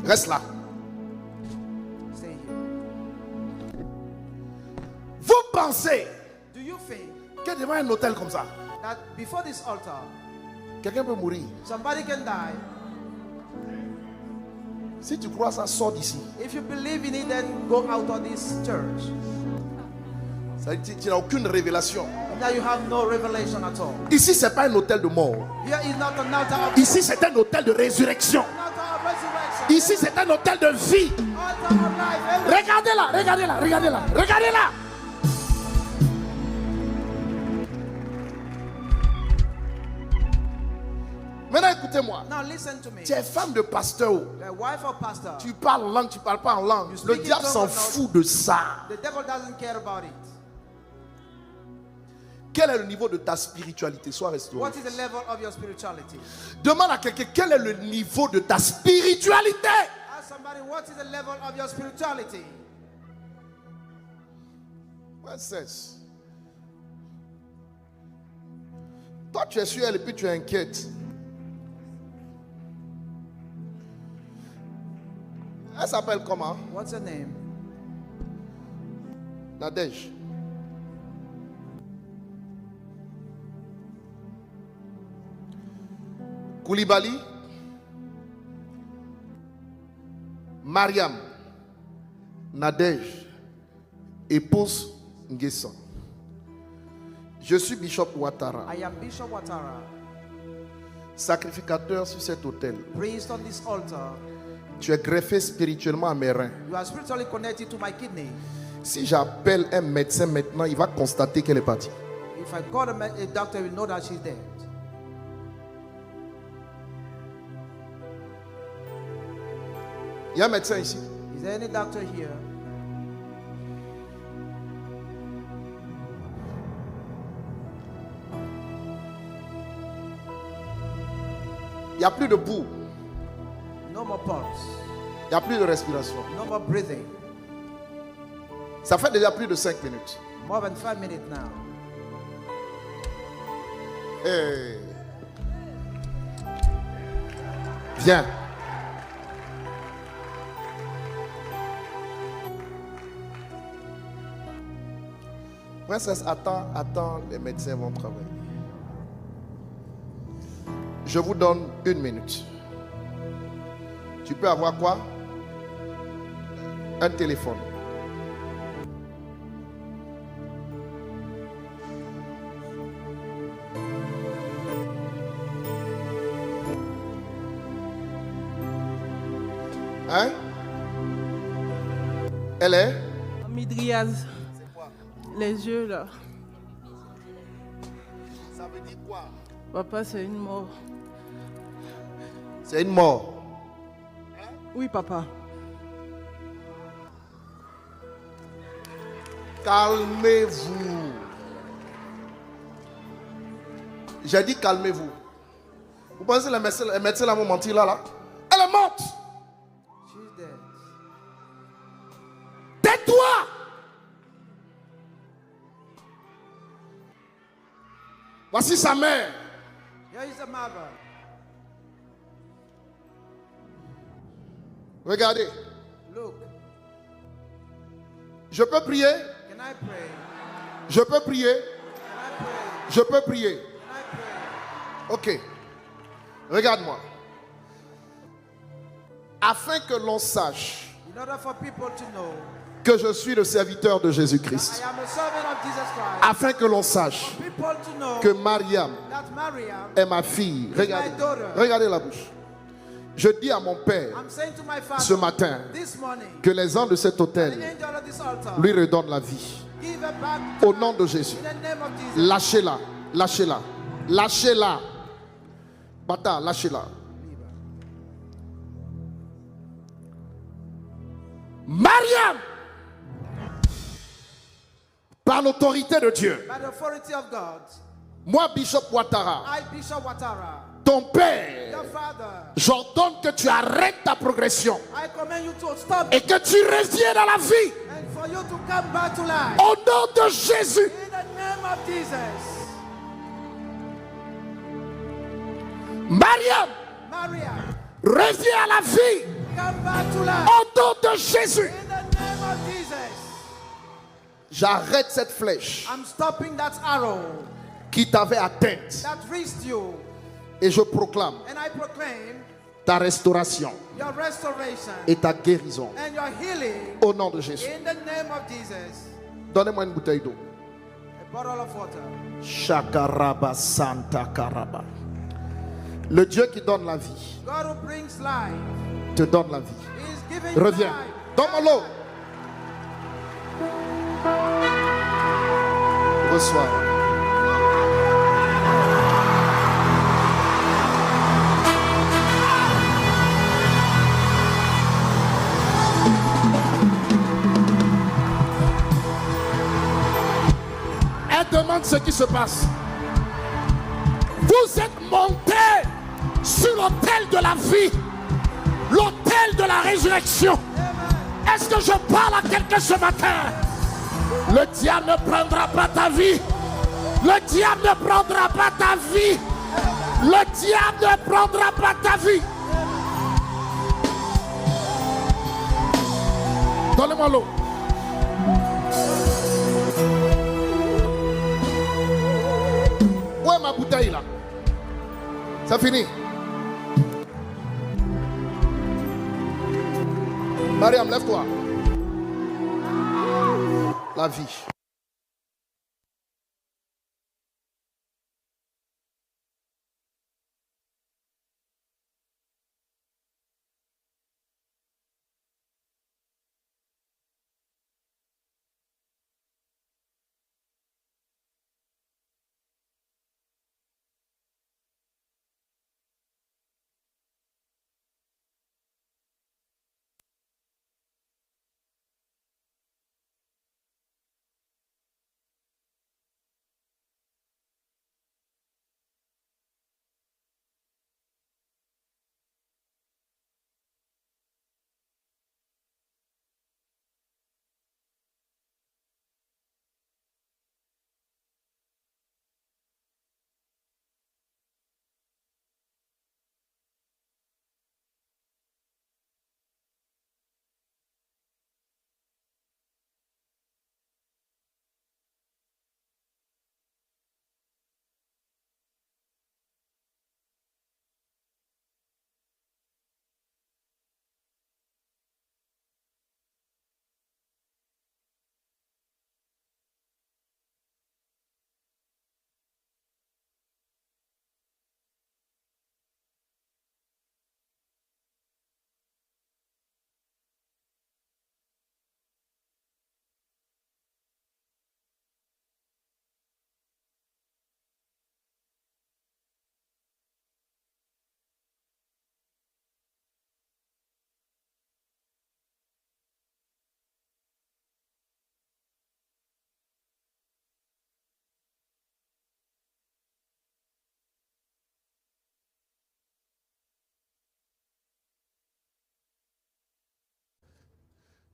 Reste là. Stay here. Vous pensez Do you think que devant un hôtel comme ça, that before this altar, quelqu'un peut mourir? somebody can die? Si tu crois ça, sors d'ici. If you believe in it, then go out of this church. Ça veut dire que tu n'as aucune révélation. Now you have no revelation at all. Ici, ce n'est pas un hôtel de mort. Here is not an altar of Ici, c'est un hôtel de résurrection. altar of resurrection. Ici, c'est un hôtel de vie. Altar of life. Regardez-la, regardez-la, regardez-la, regardez-la. Maintenant, écoutez-moi. Now listen to me. Tu es femme de pasteur. The wife of pastor. Tu parles en langue, tu ne parles pas en langue. Le diable s'en fout de ça. The devil doesn't care about it. Quel est le niveau de ta spiritualité? Sois restauré. What is the level of your spirituality? Demande à quelqu'un quel est le niveau de ta spiritualité. Ask somebody, what is the level of your spirituality? Ouais, cesse. Toi, tu es sur elle et puis tu es inquiète. Elle s'appelle comment? What's her name? Nadège. Koulibaly. Mariam. Nadège. Épouse Nguessan. Je suis Bishop Ouattara, I am Bishop Ouattara, sacrificateur sur cet autel. priest on this altar. Tu es greffé spirituellement à mes reins. You are spiritually connected to my kidney. Si j'appelle un médecin maintenant, il va constater qu'elle est partie. If I call a doctor, we know that she's dead. Il y a un médecin ici. Is there any doctor here? Il n'y a plus de pouls. No more pulse. Il n'y a plus de respiration. No more breathing. Ça fait déjà plus de 5 minutes. More than 5 minutes now. Hey. Viens. Princesse, attends, les médecins vont travailler. Je vous donne 1 minute. Tu peux avoir quoi? Un téléphone. Hein? Elle est? Midriaz. C'est quoi? Les yeux là. Ça veut dire quoi? Papa, c'est une mort. C'est une mort. Oui, papa. Calmez-vous. J'ai dit calmez-vous. Vous pensez que les médecins là vont mentir là? Elle est morte. She's dead. Tais-toi. Voici sa mère. Here is the mother. Regardez. Look. Je peux prier. Can I pray? Je peux prier. Can I pray? Je peux prier. Can I pray? Ok. Regarde-moi. Afin que l'on sache In order for people to know que je suis le serviteur de I Jésus-Christ. am a servant of Jesus Christ. Afin que l'on sache People to know que Mariam that Mariam, est ma fille. Regardez, my daughter. regardez la bouche. Je dis à mon père I'm saying to my father ce matin this morning, que les anges de cet the hôtel angel of this altar, lui redonnent la vie. give her back Au nom de Jésus. in the name of Jesus. Lâchez-la. Lâchez-la. Lâchez-la. Bata, lâchez-la. Mariam, par l'autorité de Dieu, By the authority of God, moi, Bishop Ouattara, I, Bishop Ouattara, ton père, your father, j'ordonne que tu arrêtes ta progression I command you to stop et que tu reviennes à la vie. and for you to come back to life. Au nom de Jésus. In the name of Jesus. Mariam, Maria, reviens à la vie. come back to life. Au nom de Jésus, In the name of Jesus. j'arrête cette flèche I'm stopping that arrow qui t'avait atteinte that reached you. et je proclame And I proclaim ta restauration your restoration et ta guérison and your healing au nom de Jésus. in the name of Jesus. Donnez-moi une bouteille d'eau. A bottle of water. Shakaraba Santa Karaba. Le Dieu qui donne la vie God who brings life te donne la vie. is giving you Reviens. life. Donne-moi l'eau. Reçois. Elle demande ce qui se passe. Vous êtes monté sur l'autel de la vie, l'autel de la résurrection. Est-ce que je parle à quelqu'un ce matin? Le diable ne prendra pas ta vie. Le diable ne prendra pas ta vie. Le diable ne prendra pas ta vie. Donnez-moi l'eau. Où est ma bouteille là? C'est fini. Mariam, lève-toi. La vie.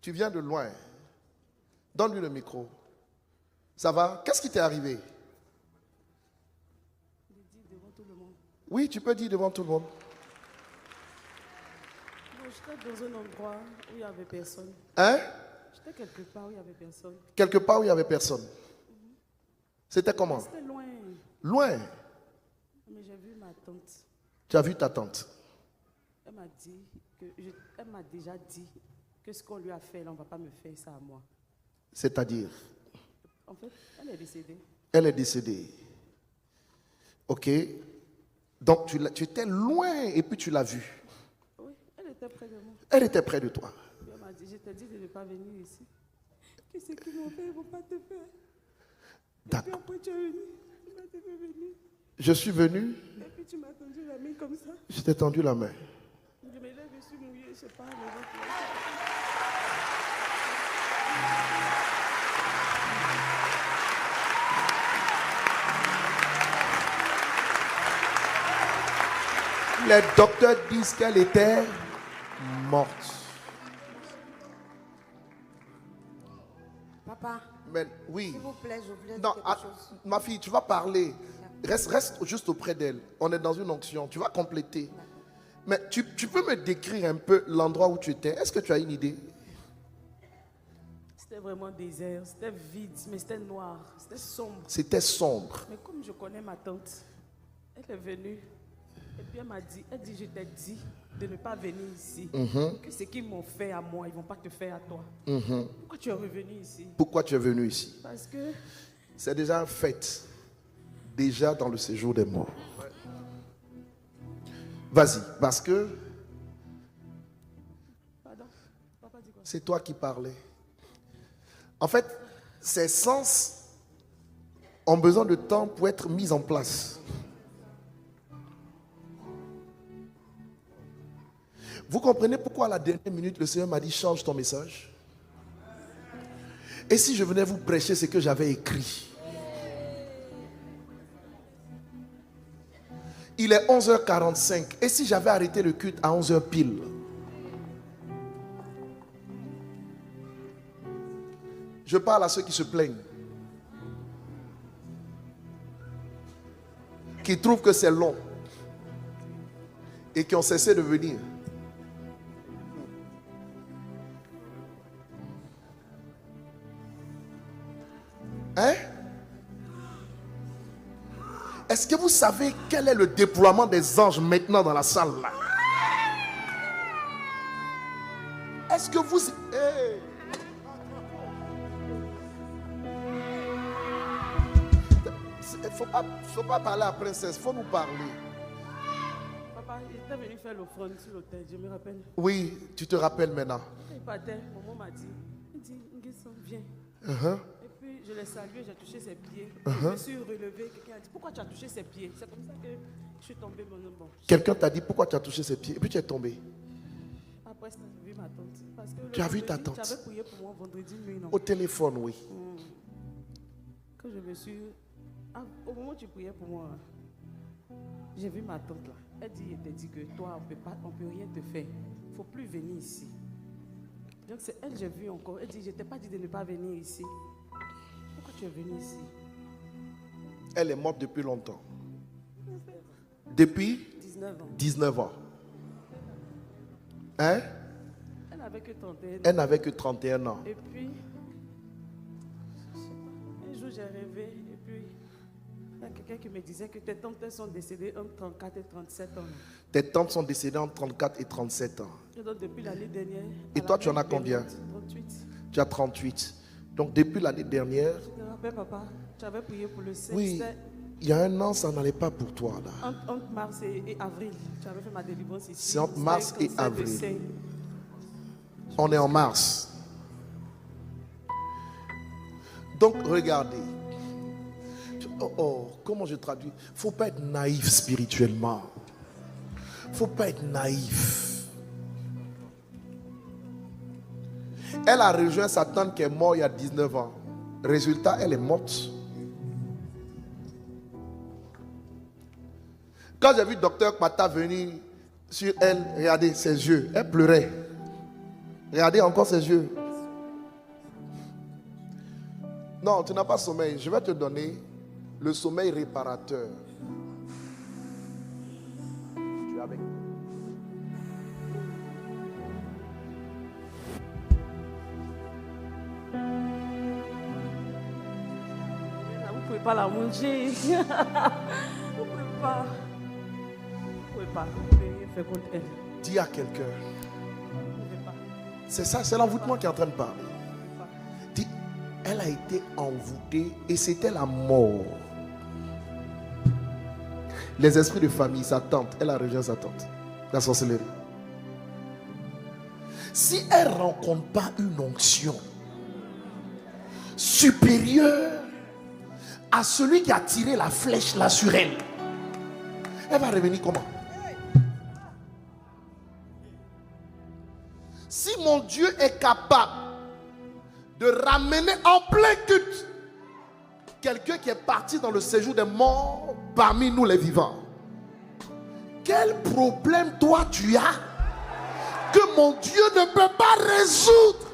Tu viens de loin. Donne-lui le micro. Ça va? Qu'est-ce qui t'est arrivé? Devant tout le monde. Oui, tu peux dire devant tout le monde. Bon, j'étais dans un endroit où il n'y avait personne. Hein? J'étais quelque part où il n'y avait personne. Quelque part où il n'y avait personne. C'était comment? C'était loin. Loin. Mais j'ai vu ma tante. Tu as vu ta tante. Elle m'a dit elle m'a déjà dit que ce qu'on lui a fait, là, on ne va pas me faire ça à moi. C'est-à-dire? En fait, elle est décédée. Elle est décédée. Ok. Donc tu étais loin et puis tu l'as vue. Oui, elle était près de moi. Elle était près de toi. Puis elle m'a dit, je t'ai dit de ne pas venir ici. Qu'est-ce qu'ils m'ont fait? Ils ne vont pas te faire. Et puis D'accord. après tu es venu. Tu m'as dit de venir. Je suis venu, Et puis tu m'as tendu la main comme ça. je t'ai tendu la main. Je me lève, je suis mouillée, je ne sais pas. Les docteurs disent qu'elle était morte. Papa, Mais oui. s'il vous plaît, je voulais Non, dire quelque chose. ma fille, tu vas parler. Reste juste auprès d'elle. On est dans une onction. Tu vas compléter. Mais tu peux me décrire un peu l'endroit où tu étais? Est-ce que tu as une idée? C'était vraiment désert, c'était vide, mais c'était noir, c'était sombre. C'était sombre. Mais comme je connais ma tante, elle est venue et puis elle dit, je t'ai dit de ne pas venir ici. Que ce qu'ils m'ont fait à moi, ils ne vont pas te faire à toi. Pourquoi tu es revenu ici? Pourquoi tu es venu ici? Parce que c'est déjà un fait. Déjà dans le séjour des morts. Vas-y, parce que Pardon, papa dit quoi? c'est toi qui parlais. En fait, ces sens ont besoin de temps pour être mis en place. Vous comprenez pourquoi à la dernière minute, le Seigneur m'a dit change ton message? Et si je venais vous prêcher ce que j'avais écrit? Il est 11h45. Et si j'avais arrêté le culte à 11h pile? Je parle à ceux qui se plaignent, qui trouvent que c'est long et qui ont cessé de venir. Hein? Est-ce que vous savez quel est le déploiement des anges maintenant dans la salle là? Est-ce que vous... Hey. Faut pas parler à la princesse, il faut nous parler. Papa, il était venu faire l'offrande sur l'hôtel, je me rappelle. Oui, tu te rappelles maintenant. Il partait, maman m'a dit, Nguesson, viens. Et puis je l'ai salué, j'ai touché ses pieds. Je me suis relevé, quelqu'un a dit, pourquoi tu as touché ses pieds? C'est comme ça que je suis tombée. Bon. Quelqu'un t'a dit pourquoi tu as touché ses pieds et puis tu es tombé. Après, j'ai vu ma tante. Parce que Tu as vu ta tante? Tu avais prié pour moi vendredi nuit, non? Au téléphone, oui. Quand je me suis... au moment où tu priais pour moi, j'ai vu ma tante là. Elle dit que toi, on peut rien te faire. Il ne faut plus venir ici. Donc c'est elle, j'ai vu encore. Elle dit, je ne t'ai pas dit de ne pas venir ici. Pourquoi tu es venu ici? Elle est morte depuis longtemps. Depuis 19 ans. 19 ans. Hein? Elle n'avait que 31 ans. Elle n'avait que 31 ans. Et puis, un jour j'ai rêvé. Et puis, il y a quelqu'un qui me disait que tes tantes sont décédées entre 34 et 37 ans. Tes tantes sont décédées entre 34 et 37 ans. Et donc depuis l'année dernière. Et toi, tu en as combien? 38. Tu as 38. Donc depuis l'année dernière. Je te rappelle, papa, tu avais prié pour le sexe. Oui, il y a un an, ça n'allait pas pour toi là. Entre mars et avril, tu avais fait ma délivrance ici. C'est entre mars et avril. sein. On est en mars. Donc regardez. Comment je traduis? Faut pas être naïf spirituellement. Faut pas être naïf. Elle a rejoint sa tante qui est morte il y a 19 ans. Résultat, elle est morte. Quand j'ai vu le docteur Pata venir sur elle, regardez ses yeux, elle pleurait. Regardez encore ses yeux. Non, tu n'as pas sommeil. Je vais te donner le sommeil réparateur. Tu es avec moi? Vous ne pouvez pas la manger. Vous ne pouvez pas. Vous ne pouvez pas. Vous ne pouvez rien faire contre elle. Dis à quelqu'un. Vous ne pouvez pas. C'est ça, c'est l'envoûtement qui est en train de parler. Dis, elle a été envoûtée et c'était la mort. Les esprits de famille, sa tante, elle a rejoint sa tante. La sorcellerie. Si elle ne rencontre pas une onction supérieure à celui qui a tiré la flèche là sur elle, elle va revenir comment? Si mon Dieu est capable de ramener en plein culte quelqu'un qui est parti dans le séjour des morts parmi nous les vivants, quel problème toi tu as que mon Dieu ne peut pas résoudre?